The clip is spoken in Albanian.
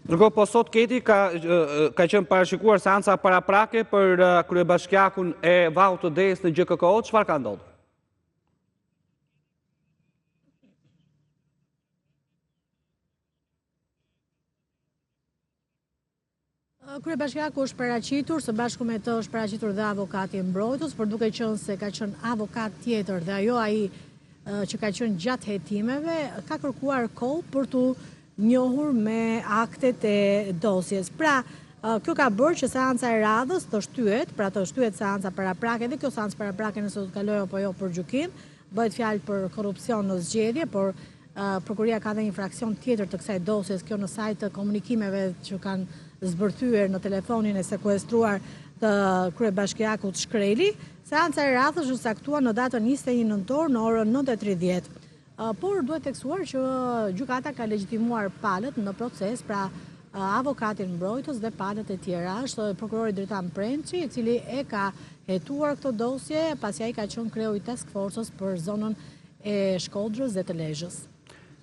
Ndërkohë, po sot Keti ka qenë parashikuar seanca paraprake për kryebashkiakun e Vallët të Des në GKK-o, çfarë ka ndodhur? Kryebashkiaku është paraqitur, së bashku me të është paraqitur dhe avokati i mbrojtës, por duke qenë se ka qenë avokat tjetër dhe ajo ai që ka qenë gjatë hetimeve, ka kërkuar kohë për të njohur me aktet e dosjes. Pra, kjo ka bërë që seanca e radhës të shtyhet, pra të shtyhet seanca paraprake dhe kjo seancë paraprake nëse do të kalojë apo jo për gjykim, bëhet fjalë për korrupsion në zgjedhje, por prokuria ka dhe një fraksion tjetër të kësaj dosjes, kjo në sajt të komunikimeve që kanë zbërthyer në telefonin e sekuestruar të kryebashkiakut Shkreli. Seanca e radhës është saktuar në datën 21 nëntor në orën 9:30. Por duhet tekstuar që gjykata ka legjitimuar palët në proces, pra avokatin mbrojtës dhe palët e tjera. Është prokurori Dritan Prençi, i cili e ka hetuar këtë dosje, pasi ai ka qenë kreu i task force-s për zonën e Shkodrës dhe të Lezhës.